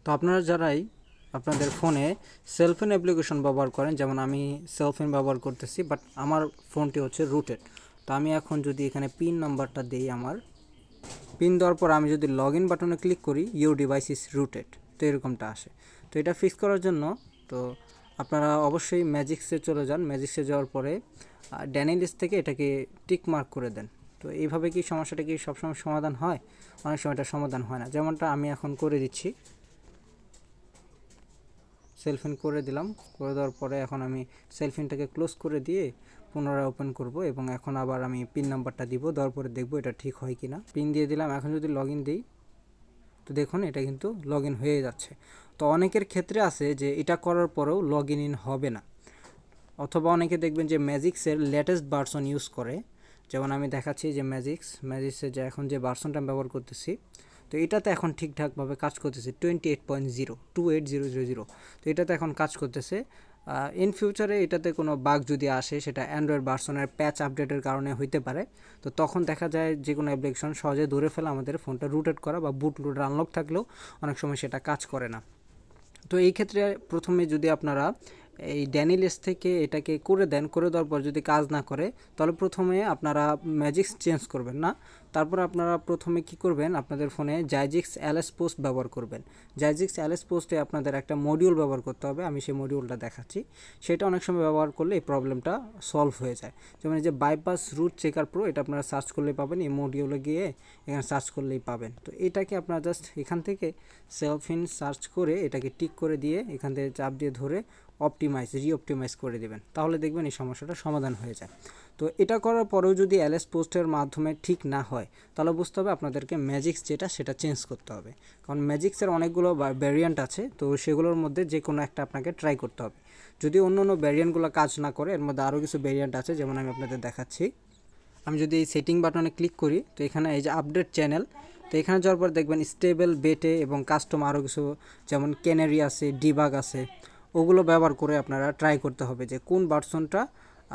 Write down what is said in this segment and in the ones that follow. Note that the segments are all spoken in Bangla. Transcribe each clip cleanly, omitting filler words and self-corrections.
তো আপনারা যারাই আপনাদের ফোনে সেলফোন অ্যাপ্লিকেশন ব্যবহার করেন, যেমন আমি সেলফোন ব্যবহার করতেছি, বাট আমার ফোনটি হচ্ছে রুটেড। তো আমি এখন যদি এখানে পিন নাম্বারটা দিই, আমার পিন দেওয়ার পর আমি যদি লগ ইন বাটনে ক্লিক করি, ইউর ডিভাইস ইজ রুটেড, তো এরকমটা আসে। তো এটা ফিক্স করার জন্য তো আপনারা অবশ্যই ম্যাজিক্সে চলে যান। ম্যাজিক্সে যাওয়ার পরে ড্যানি লিস্ট থেকে এটাকে টিক মার্ক করে দেন। তো এইভাবে কি সমস্যাটা কি সবসময় সমাধান হয়? অনেক সময় এটা সমাধান হয় না, যেমনটা আমি এখন করে দিচ্ছি। সেলফিন করে দিলাম, করে দেওয়ার পরে এখন আমি সেলফিনটাকে ক্লোজ করে দিয়ে পুনরায় ওপেন করব এবং এখন আবার আমি পিন নাম্বারটা দিব, দেওয়ার পরে দেখবো এটা ঠিক হয় কিনা। পিন দিয়ে দিলাম, এখন যদি লগ ইন দিই তো দেখুন এটা কিন্তু লগ ইন হয়ে যাচ্ছে। তো অনেকের ক্ষেত্রে আছে যে এটা করার পরেও লগ ইন হবে না, অথবা অনেকে দেখবেন যে ম্যাজিক্সের লেটেস্ট ভার্সন ইউজ করে। যেমন আমি দেখাচ্ছি যে ম্যাজিক্সের যে এখন যে ভার্সনটা আমি ব্যবহার করতেছি, তো এটাতে এখন ঠিকঠাকভাবে কাজ করতেছে 28.0 তো এটাতে এখন কাজ করতেছে। ইন ফিউচারে এটাতে কোনো বাগ যদি আসে, সেটা অ্যান্ড্রয়েড ভার্সনের প্যাচ আপডেটের কারণে হইতে পারে। তো তখন দেখা যায় যে কোনো অ্যাপ্লিকেশন সহজে ধরে ফেলা আমাদের ফোনটা রুটেড করা বা বুট লোডার আনলক থাকলেও অনেক সময় সেটা কাজ করে না। তো এই ক্ষেত্রে প্রথমে যদি আপনারা এই ড্যানি লিস্ট থেকে এটাকে করে দেন, করে দেওয়ার পর যদি কাজ না করে, তাহলে প্রথমে আপনারা ম্যাজিক্স চেঞ্জ করবেন না। তারপর আপনারা প্রথমে কি করবেন, আপনাদের ফোনে জাইজিক্স এলএস পোস্ট ব্যবহার করবেন। জাইজিক্স এলএস পোস্টে আপনাদের একটা মডিউল ব্যবহার করতে হবে, আমি সেই মডিউলটা দেখাচ্ছি। সেটা অনেক সময় ব্যবহার করলে এই প্রবলেমটা সলভ হয়ে যায়। যেমন এই যে বাইপাস রুট চেকার প্রো, এটা আপনারা সার্চ করলেই পাবেন, এই মডিউলে গিয়ে এখানে সার্চ করলেই পাবেন। তো এটাকে আপনারা জাস্ট এখান থেকে সেলফিন সার্চ করে এটাকে টিক করে দিয়ে এখান থেকে চাপ দিয়ে ধরে রিঅপটিমাইজ করে দেবেন, তাহলে দেখবেন এই সমস্যাটা সমাধান হয়ে যায়। তো এটা করার পরেও যদি এলএস পোস্টের মাধ্যমে ঠিক না হয়, তাহলে বুঝতে হবে আপনাদেরকে ম্যাজিক্স যেটা সেটা চেঞ্জ করতে হবে। কারণ ম্যাজিক্সের অনেকগুলো ভ্যারিয়েন্ট আছে, তো সেগুলোর মধ্যে যে কোনো একটা আপনাকে ট্রাই করতে হবে। যদি অন্য অন্য ভ্যারিয়েন্টগুলো কাজ না করে, এর মধ্যে আরও কিছু ভ্যারিয়েন্ট আছে, যেমন আমি আপনাদের দেখাচ্ছি। আমি যদি এই সেটিং বাটনে ক্লিক করি, তো এখানে এই যে আপডেট চ্যানেল, তো এখানে যাওয়ার পর দেখবেন স্টেবল বেটে এবং কাস্টম আরও কিছু, যেমন ক্যানারি আছে, ডিবাগ আছে, ওগুলো ব্যবহার করে আপনারা ট্রাই করতে হবে যে কোন ভার্সনটা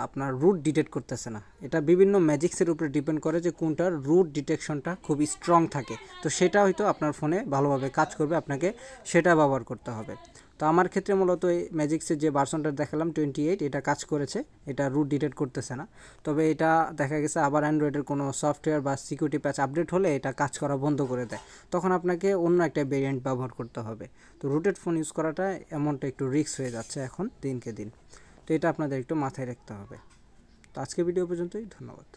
আপনার রুট ডিটেক্ট করতেছে না। এটা বিভিন্ন ম্যাজিক্সের উপরে ডিপেন্ড করে যে কোনটার রুট ডিটেকশনটা খুবই স্ট্রং থাকে, তো সেটা হয়তো আপনার ফোনে ভালোভাবে কাজ করবে, আপনাকে সেটা ব্যবহার করতে হবে। তো আমার ক্ষেত্রে মূলত এই ম্যাজিক্সের যে ভার্সনটা দেখালাম 28, এটা কাজ করেছে, এটা রুট ডিটেক্ট করতেছে না। তবে এটা দেখা গেছে আবার অ্যান্ড্রয়েডের কোনো সফটওয়্যার বা সিকিউরিটি প্যাচ আপডেট হলে এটা কাজ করা বন্ধ করে দেয়, তখন আপনাকে অন্য একটা ভেরিয়েন্ট ব্যবহার করতে হবে। তো রুটেড ফোন ইউজ করাটা এমনটা একটু রিস্ক হয়ে যাচ্ছে এখন দিনকে দিন, তো এটা আপনাদের একটু মাথায় রাখতে হবে। তো আজকে ভিডিও পর্যন্তই, ধন্যবাদ।